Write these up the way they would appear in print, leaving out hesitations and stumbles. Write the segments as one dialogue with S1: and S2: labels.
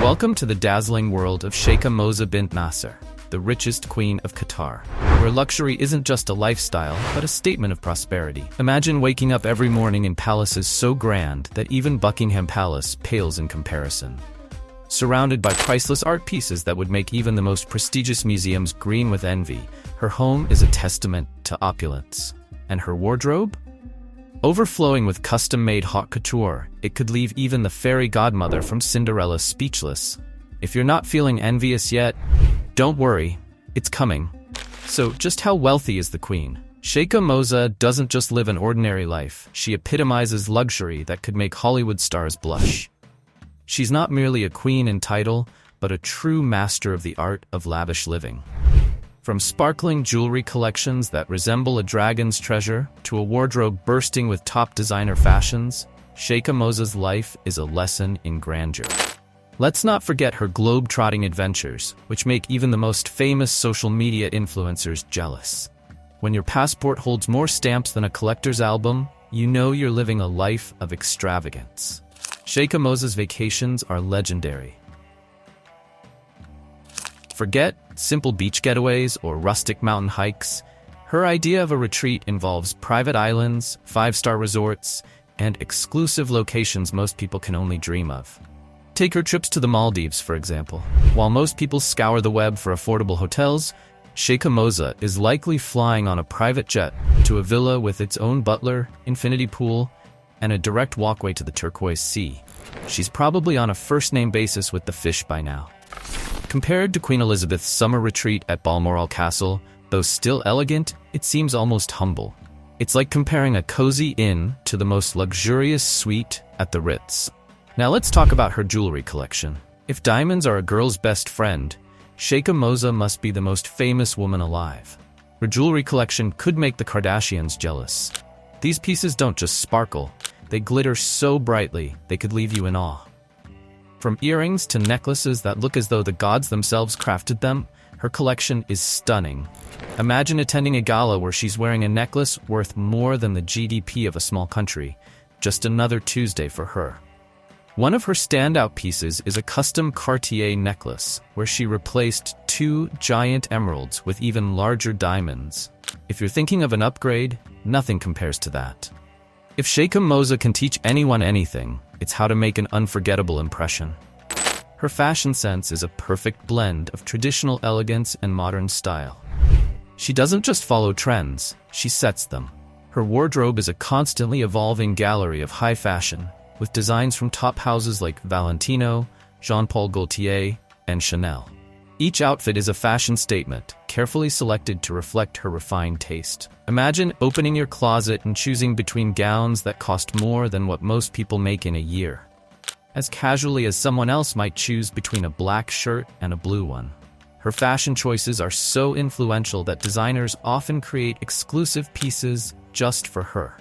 S1: Welcome to the dazzling world of Sheikha Moza bint Nasser, the richest queen of Qatar, where luxury isn't just a lifestyle, but a statement of prosperity. Imagine waking up every morning in palaces so grand that even Buckingham Palace pales in comparison. Surrounded by priceless art pieces that would make even the most prestigious museums green with envy, her home is a testament to opulence. And her wardrobe? Overflowing with custom-made haute couture, it could leave even the fairy godmother from Cinderella speechless. If you're not feeling envious yet, don't worry, it's coming. So, just how wealthy is the queen? Sheikha Moza doesn't just live an ordinary life, she epitomizes luxury that could make Hollywood stars blush. She's not merely a queen in title, but a true master of the art of lavish living. From sparkling jewelry collections that resemble a dragon's treasure to a wardrobe bursting with top designer fashions, Sheikha Moza's life is a lesson in grandeur. Let's not forget her globe-trotting adventures, which make even the most famous social media influencers jealous. When your passport holds more stamps than a collector's album, you know you're living a life of extravagance. Sheikha Moza's vacations are legendary. Forget simple beach getaways or rustic mountain hikes. Her idea of a retreat involves private islands, five-star resorts, and exclusive locations most people can only dream of. Take her trips to the Maldives, for example. While most people scour the web for affordable hotels, Sheikha Moza is likely flying on a private jet to a villa with its own butler, infinity pool, and a direct walkway to the turquoise sea. She's probably on a first-name basis with the fish by now. Compared to Queen Elizabeth's summer retreat at Balmoral Castle, though still elegant, it seems almost humble. It's like comparing a cozy inn to the most luxurious suite at the Ritz. Now let's talk about her jewelry collection. If diamonds are a girl's best friend, Sheikha Moza must be the most famous woman alive. Her jewelry collection could make the Kardashians jealous. These pieces don't just sparkle, they glitter so brightly they could leave you in awe. From earrings to necklaces that look as though the gods themselves crafted them, her collection is stunning. Imagine attending a gala where she's wearing a necklace worth more than the GDP of a small country. Just another Tuesday for her. One of her standout pieces is a custom Cartier necklace, where she replaced two giant emeralds with even larger diamonds. If you're thinking of an upgrade, nothing compares to that. If Sheikha Moza can teach anyone anything, it's how to make an unforgettable impression. Her fashion sense is a perfect blend of traditional elegance and modern style. She doesn't just follow trends, she sets them. Her wardrobe is a constantly evolving gallery of high fashion, with designs from top houses like Valentino, Jean-Paul Gaultier, and Chanel. Each outfit is a fashion statement, carefully selected to reflect her refined taste. Imagine opening your closet and choosing between gowns that cost more than what most people make in a year, as casually as someone else might choose between a black shirt and a blue one. Her fashion choices are so influential that designers often create exclusive pieces just for her.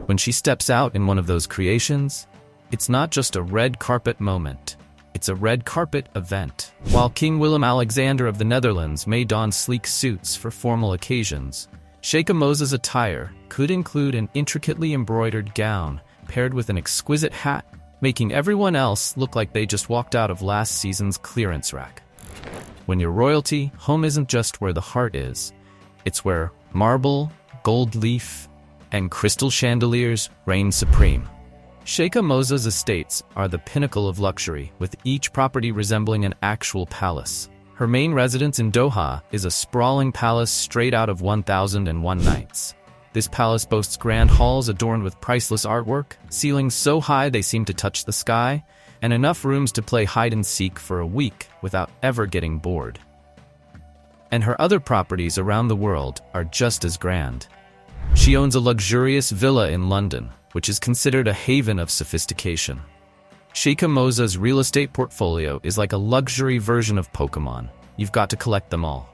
S1: When she steps out in one of those creations, it's not just a red carpet moment. It's a red carpet event. While King Willem-Alexander of the Netherlands may don sleek suits for formal occasions, Sheikha Moza's attire could include an intricately embroidered gown paired with an exquisite hat, making everyone else look like they just walked out of last season's clearance rack. When you're royalty, home isn't just where the heart is. It's where marble, gold leaf, and crystal chandeliers reign supreme. Sheikha Moza's estates are the pinnacle of luxury, with each property resembling an actual palace. Her main residence in Doha is a sprawling palace straight out of 1001 Nights. This palace boasts grand halls adorned with priceless artwork, ceilings so high they seem to touch the sky, and enough rooms to play hide-and-seek for a week without ever getting bored. And her other properties around the world are just as grand. She owns a luxurious villa in London, which is considered a haven of sophistication. Sheikha Moza's real estate portfolio is like a luxury version of Pokémon. You've got to collect them all.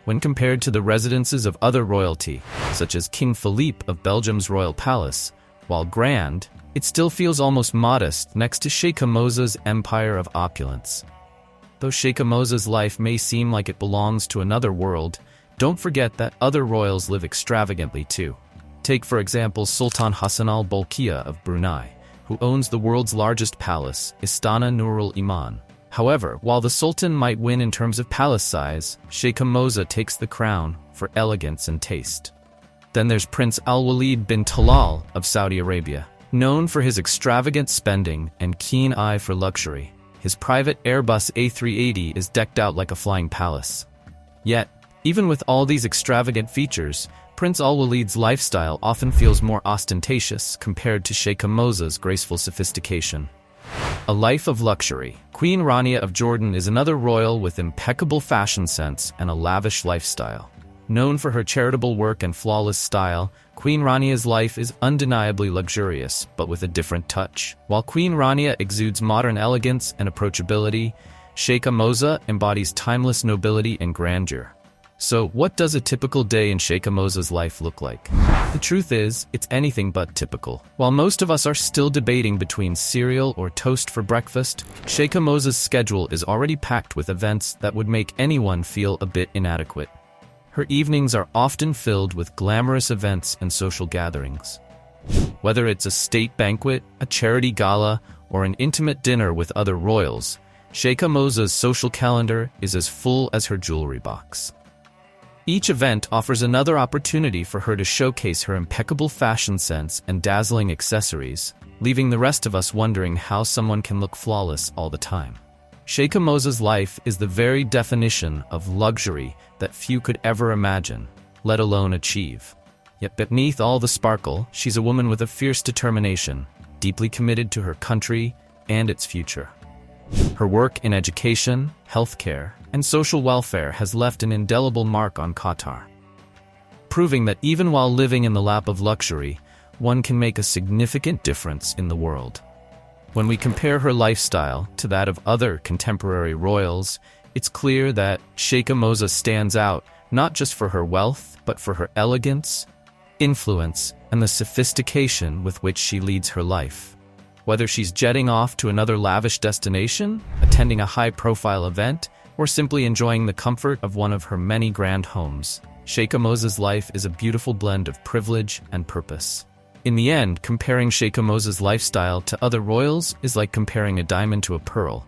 S1: When compared to the residences of other royalty, such as King Philippe of Belgium's royal palace, while grand, it still feels almost modest next to Sheikha Moza's empire of opulence. Though Sheikha Moza's life may seem like it belongs to another world, don't forget that other royals live extravagantly too. Take, for example, Sultan Hassan al-Bolkiah of Brunei, who owns the world's largest palace, Istana Nurul Iman. However, while the Sultan might win in terms of palace size, Sheikha Moza takes the crown for elegance and taste. Then there's Prince Al-Walid bin Talal of Saudi Arabia. Known for his extravagant spending and keen eye for luxury, his private Airbus A380 is decked out like a flying palace. Yet, even with all these extravagant features, Prince Al-Walid's lifestyle often feels more ostentatious compared to Sheikha Moza's graceful sophistication. A life of luxury. Queen Rania of Jordan is another royal with impeccable fashion sense and a lavish lifestyle. Known for her charitable work and flawless style, Queen Rania's life is undeniably luxurious, but with a different touch. While Queen Rania exudes modern elegance and approachability, Sheikha Moza embodies timeless nobility and grandeur. So, what does a typical day in Sheikha Moza's life look like? The truth is, it's anything but typical. While most of us are still debating between cereal or toast for breakfast, Sheikha Moza's schedule is already packed with events that would make anyone feel a bit inadequate. Her evenings are often filled with glamorous events and social gatherings. Whether it's a state banquet, a charity gala, or an intimate dinner with other royals, Sheikha Moza's social calendar is as full as her jewelry box. Each event offers another opportunity for her to showcase her impeccable fashion sense and dazzling accessories, leaving the rest of us wondering how someone can look flawless all the time. Sheikha Moza's life is the very definition of luxury that few could ever imagine, let alone achieve. Yet beneath all the sparkle, she's a woman with a fierce determination, deeply committed to her country and its future. Her work in education, healthcare, and social welfare has left an indelible mark on Qatar, proving that even while living in the lap of luxury, one can make a significant difference in the world. When we compare her lifestyle to that of other contemporary royals, it's clear that Sheikha Moza stands out not just for her wealth, but for her elegance, influence, and the sophistication with which she leads her life. Whether she's jetting off to another lavish destination, attending a high-profile event, or simply enjoying the comfort of one of her many grand homes, Sheikha Moza's life is a beautiful blend of privilege and purpose. In the end, comparing Sheikha Moza's lifestyle to other royals is like comparing a diamond to a pearl.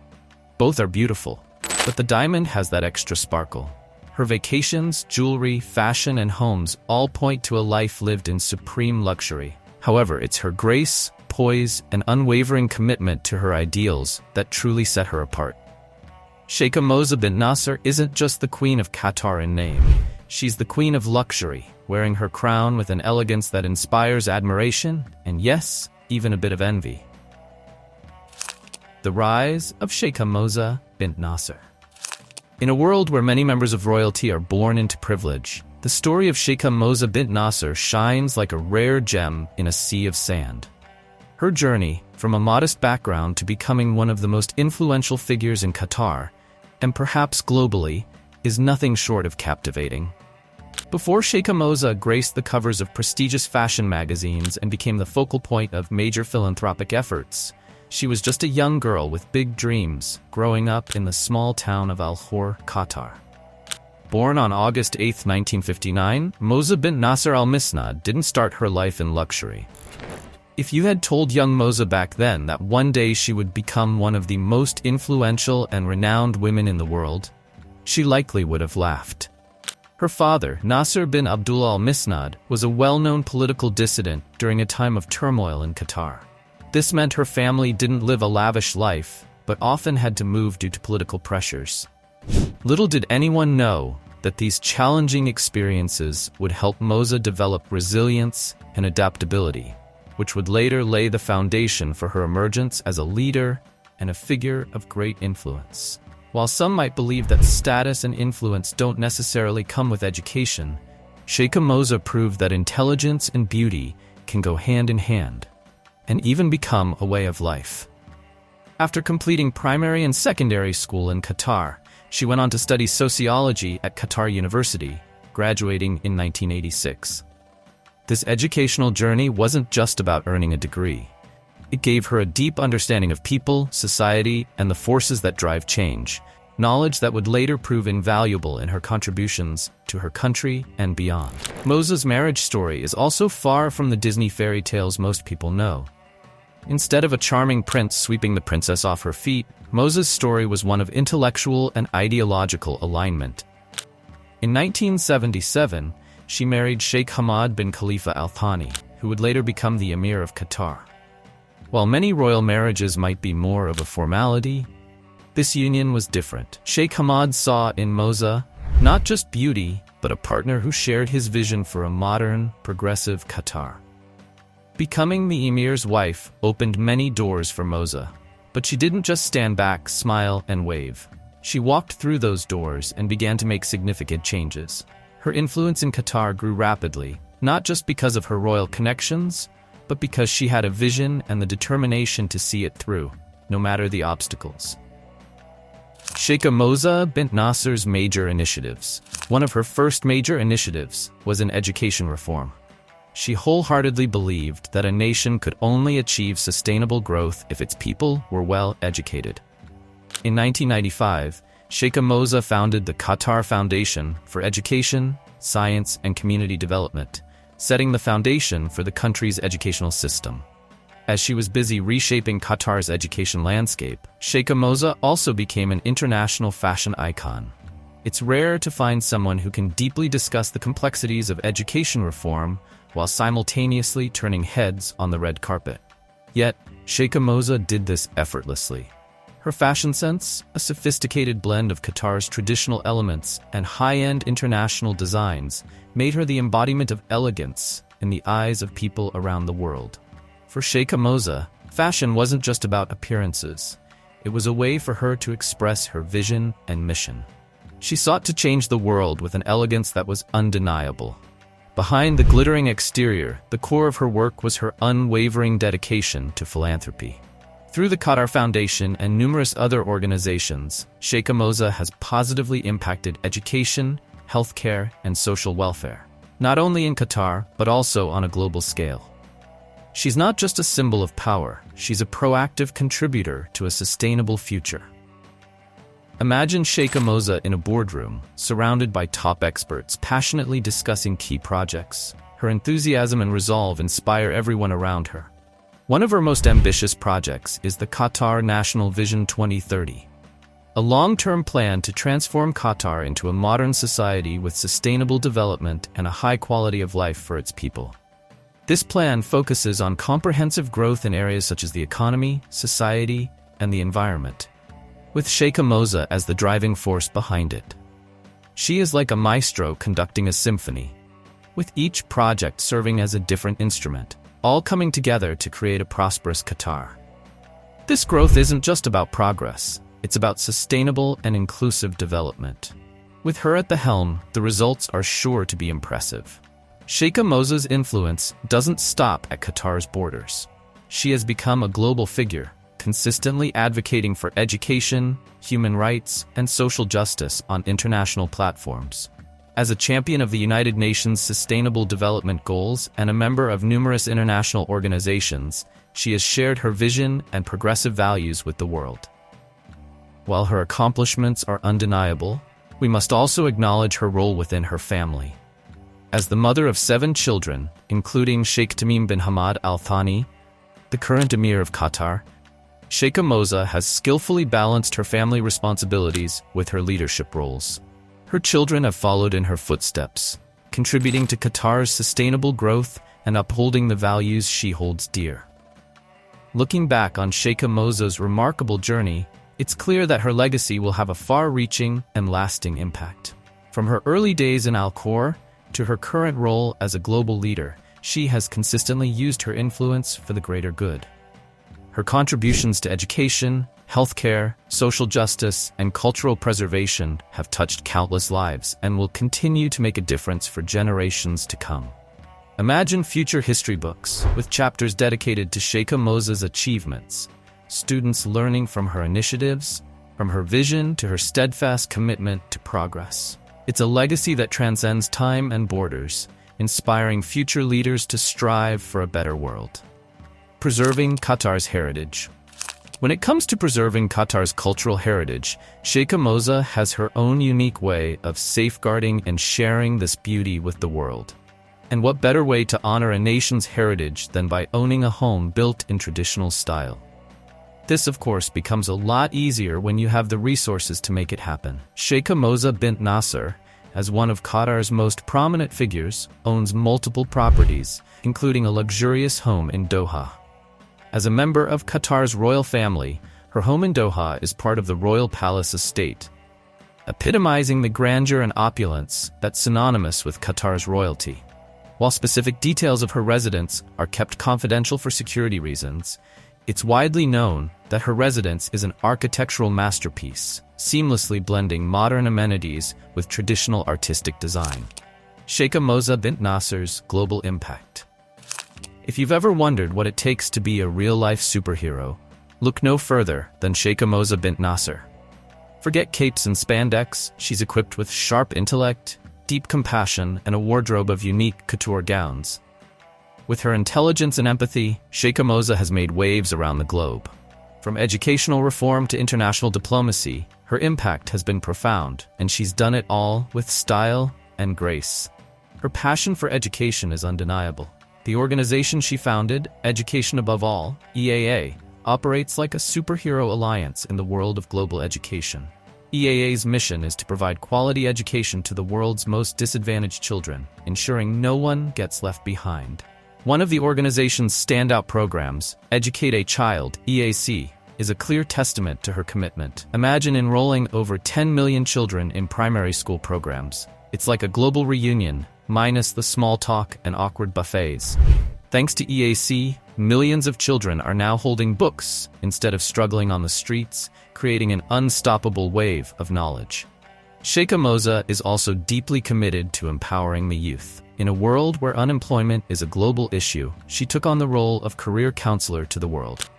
S1: Both are beautiful, but the diamond has that extra sparkle. Her vacations, jewelry, fashion, and homes all point to a life lived in supreme luxury. However, it's her grace, poise, and unwavering commitment to her ideals that truly set her apart. Sheikha Moza bint Nasser isn't just the Queen of Qatar in name. She's the Queen of Luxury, wearing her crown with an elegance that inspires admiration and, yes, even a bit of envy. The rise of Sheikha Moza bint Nasser. In a world where many members of royalty are born into privilege, the story of Sheikha Moza bint Nasser shines like a rare gem in a sea of sand. Her journey, from a modest background to becoming one of the most influential figures in Qatar, and perhaps globally, is nothing short of captivating. Before Sheikha Moza graced the covers of prestigious fashion magazines and became the focal point of major philanthropic efforts, she was just a young girl with big dreams, growing up in the small town of Al Khor, Qatar. Born on August 8, 1959, Moza bint Nasser al-Misnad didn't start her life in luxury. If you had told young Moza back then that one day she would become one of the most influential and renowned women in the world, she likely would have laughed. Her father, Nasser bin Abdullah al-Misnad, was a well-known political dissident during a time of turmoil in Qatar. This meant her family didn't live a lavish life, but often had to move due to political pressures. Little did anyone know that these challenging experiences would help Moza develop resilience and adaptability, which would later lay the foundation for her emergence as a leader and a figure of great influence. While some might believe that status and influence don't necessarily come with education, Sheikha Moza proved that intelligence and beauty can go hand in hand, and even become a way of life. After completing primary and secondary school in Qatar, she went on to study sociology at Qatar University, graduating in 1986. This educational journey wasn't just about earning a degree. It gave her a deep understanding of people, society, and the forces that drive change, knowledge that would later prove invaluable in her contributions to her country and beyond. Moza's marriage story is also far from the Disney fairy tales most people know. Instead of a charming prince sweeping the princess off her feet, Moza's story was one of intellectual and ideological alignment. In 1977, she married Sheikh Hamad bin Khalifa Al Thani, who would later become the Emir of Qatar. While many royal marriages might be more of a formality, this union was different. Sheikh Hamad saw in Moza not just beauty, but a partner who shared his vision for a modern, progressive Qatar. Becoming the Emir's wife opened many doors for Moza, but she didn't just stand back, smile, and wave. She walked through those doors and began to make significant changes. Her influence in Qatar grew rapidly, not just because of her royal connections, but because she had a vision and the determination to see it through, no matter the obstacles. Sheikha Moza bint Nasser's major initiatives. One of her first major initiatives was in education reform. She wholeheartedly believed that a nation could only achieve sustainable growth if its people were well educated. In 1995, Sheikha Moza founded the Qatar Foundation for Education, Science, and Community Development, setting the foundation for the country's educational system. As she was busy reshaping Qatar's education landscape, Sheikha Moza also became an international fashion icon. It's rare to find someone who can deeply discuss the complexities of education reform while simultaneously turning heads on the red carpet. Yet, Sheikha Moza did this effortlessly. Her fashion sense, a sophisticated blend of Qatar's traditional elements and high-end international designs, made her the embodiment of elegance in the eyes of people around the world. For Sheikha Moza, fashion wasn't just about appearances. It was a way for her to express her vision and mission. She sought to change the world with an elegance that was undeniable. Behind the glittering exterior, the core of her work was her unwavering dedication to philanthropy. Through the Qatar Foundation and numerous other organizations, Sheikha Moza has positively impacted education, healthcare, and social welfare, not only in Qatar, but also on a global scale. She's not just a symbol of power, she's a proactive contributor to a sustainable future. Imagine Sheikha Moza in a boardroom, surrounded by top experts passionately discussing key projects. Her enthusiasm and resolve inspire everyone around her. One of her most ambitious projects is the Qatar National Vision 2030, a long-term plan to transform Qatar into a modern society with sustainable development and a high quality of life for its people. This plan focuses on comprehensive growth in areas such as the economy, society, and the environment, with Sheikha Moza as the driving force behind it. She is like a maestro conducting a symphony, with each project serving as a different instrument, all coming together to create a prosperous Qatar. This growth isn't just about progress, it's about sustainable and inclusive development. With her at the helm, the results are sure to be impressive. Sheikha Moza's influence doesn't stop at Qatar's borders. She has become a global figure, consistently advocating for education, human rights, and social justice on international platforms. As a champion of the United Nations Sustainable Development Goals and a member of numerous international organizations, she has shared her vision and progressive values with the world. While her accomplishments are undeniable, we must also acknowledge her role within her family. As the mother of 7 children, including Sheikh Tamim bin Hamad Al Thani, the current Emir of Qatar, Sheikha Moza has skillfully balanced her family responsibilities with her leadership roles. Her children have followed in her footsteps, contributing to Qatar's sustainable growth and upholding the values she holds dear. Looking back on Sheikha Moza's remarkable journey, it's clear that her legacy will have a far-reaching and lasting impact. From her early days in Al Khor to her current role as a global leader, she has consistently used her influence for the greater good. Her contributions to education, healthcare, social justice, and cultural preservation have touched countless lives and will continue to make a difference for generations to come. Imagine future history books with chapters dedicated to Sheikha Moza's achievements, students learning from her initiatives, from her vision to her steadfast commitment to progress. It's a legacy that transcends time and borders, inspiring future leaders to strive for a better world. Preserving Qatar's heritage. When it comes to preserving Qatar's cultural heritage, Sheikha Moza has her own unique way of safeguarding and sharing this beauty with the world. And what better way to honor a nation's heritage than by owning a home built in traditional style? This, of course, becomes a lot easier when you have the resources to make it happen. Sheikha Moza bint Nasser, as one of Qatar's most prominent figures, owns multiple properties, including a luxurious home in Doha. As a member of Qatar's royal family, her home in Doha is part of the royal palace estate, epitomizing the grandeur and opulence that's synonymous with Qatar's royalty. While specific details of her residence are kept confidential for security reasons, it's widely known that her residence is an architectural masterpiece, seamlessly blending modern amenities with traditional artistic design. Sheikha Moza bint Nasser's global impact. If you've ever wondered what it takes to be a real-life superhero, look no further than Sheikha Moza bint Nasser. Forget capes and spandex, she's equipped with sharp intellect, deep compassion, and a wardrobe of unique couture gowns. With her intelligence and empathy, Sheikha Moza has made waves around the globe. From educational reform to international diplomacy, her impact has been profound, and she's done it all with style and grace. Her passion for education is undeniable. The organization she founded, Education Above All, EAA, operates like a superhero alliance in the world of global education. EAA's mission is to provide quality education to the world's most disadvantaged children, ensuring no one gets left behind. One of the organization's standout programs, Educate a Child, EAC, is a clear testament to her commitment. Imagine enrolling over 10 million children in primary school programs. It's like a global reunion, minus the small talk and awkward buffets. Thanks to EAC, millions of children are now holding books instead of struggling on the streets, creating an unstoppable wave of knowledge. Sheikha Moza is also deeply committed to empowering the youth. In a world where unemployment is a global issue, she took on the role of career counselor to the world.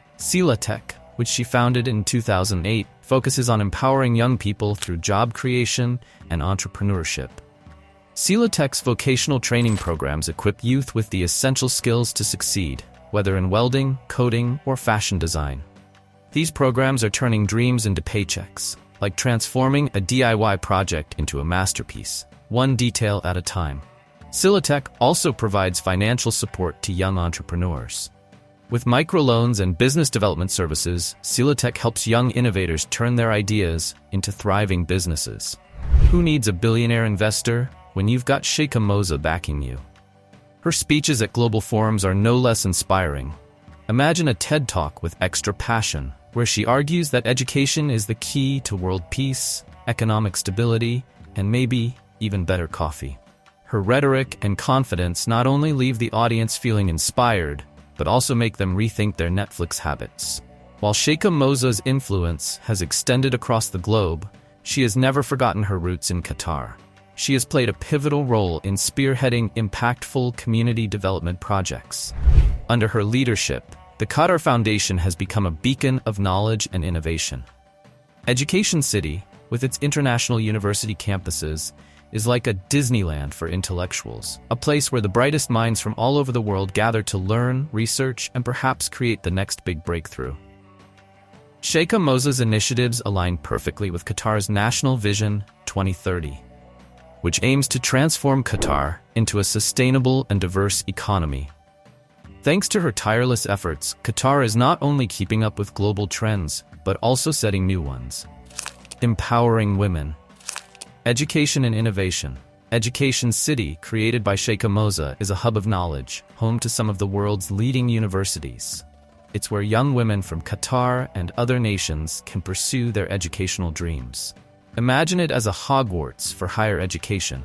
S1: Tech, which she founded in 2008, focuses on empowering young people through job creation and entrepreneurship. Tech's vocational training programs equip youth with the essential skills to succeed, whether in welding, coding, or fashion design. These programs are turning dreams into paychecks, like transforming a DIY project into a masterpiece, one detail at a time. Tech also provides financial support to young entrepreneurs. With microloans and business development services, Tech helps young innovators turn their ideas into thriving businesses. Who needs a billionaire investor when you've got Sheikha Moza backing you? Her speeches at global forums are no less inspiring. Imagine a TED Talk with extra passion, where she argues that education is the key to world peace, economic stability, and maybe even better coffee. Her rhetoric and confidence not only leave the audience feeling inspired, but also make them rethink their Netflix habits. While Sheikha Moza's influence has extended across the globe, she has never forgotten her roots in Qatar. She has played a pivotal role in spearheading impactful community development projects. Under her leadership, the Qatar Foundation has become a beacon of knowledge and innovation. Education City, with its international university campuses, is like a Disneyland for intellectuals, a place where the brightest minds from all over the world gather to learn, research, and perhaps create the next big breakthrough. Sheikha Moza's initiatives align perfectly with Qatar's National Vision 2030, which aims to transform Qatar into a sustainable and diverse economy. Thanks to her tireless efforts, Qatar is not only keeping up with global trends, but also setting new ones. Empowering women. Education and innovation. Education City, created by Sheikha Moza, is a hub of knowledge, home to some of the world's leading universities. It's where young women from Qatar and other nations can pursue their educational dreams. Imagine it as a Hogwarts for higher education,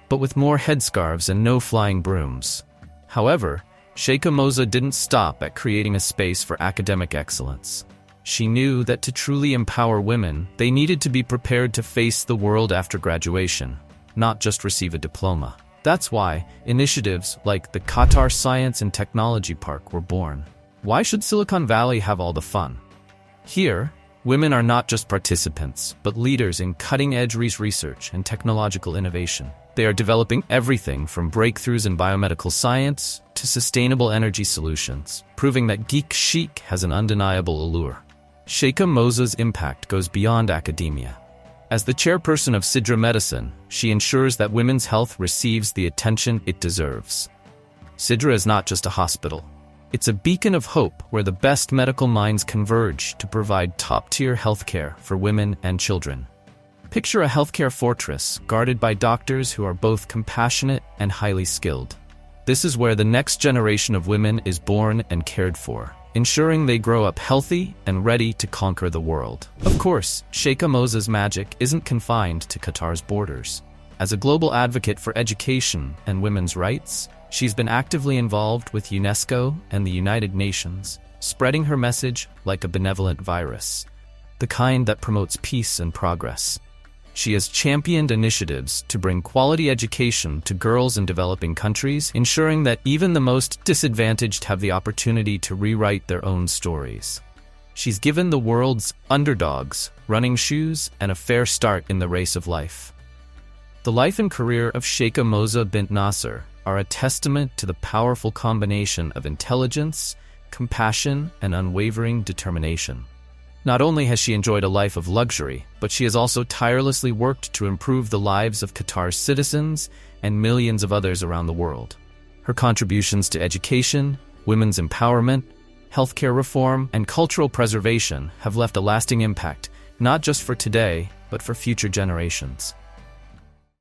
S1: but with more headscarves and no flying brooms. However, Sheikha Moza didn't stop at creating a space for academic excellence. She knew that to truly empower women, they needed to be prepared to face the world after graduation, not just receive a diploma. That's why initiatives like the Qatar Science and Technology Park were born. Why should Silicon Valley have all the fun? Here, women are not just participants, but leaders in cutting-edge research and technological innovation. They are developing everything from breakthroughs in biomedical science to sustainable energy solutions, proving that geek chic has an undeniable allure. Sheikha Moza's impact goes beyond academia. As the chairperson of Sidra Medicine, she ensures that women's health receives the attention it deserves. Sidra is not just a hospital. It's a beacon of hope where the best medical minds converge to provide top-tier healthcare for women and children. Picture a healthcare fortress guarded by doctors who are both compassionate and highly skilled. This is where the next generation of women is born and cared for, ensuring they grow up healthy and ready to conquer the world. Of course, Sheikha Moza's magic isn't confined to Qatar's borders. As a global advocate for education and women's rights, she's been actively involved with UNESCO and the United Nations, spreading her message like a benevolent virus, the kind that promotes peace and progress. She has championed initiatives to bring quality education to girls in developing countries, ensuring that even the most disadvantaged have the opportunity to rewrite their own stories. She's given the world's underdogs running shoes and a fair start in the race of life. The life and career of Sheikha Moza bint Nasser are a testament to the powerful combination of intelligence, compassion, and unwavering determination. Not only has she enjoyed a life of luxury, but she has also tirelessly worked to improve the lives of Qatar's citizens and millions of others around the world. Her contributions to education, women's empowerment, healthcare reform, and cultural preservation have left a lasting impact, not just for today, but for future generations.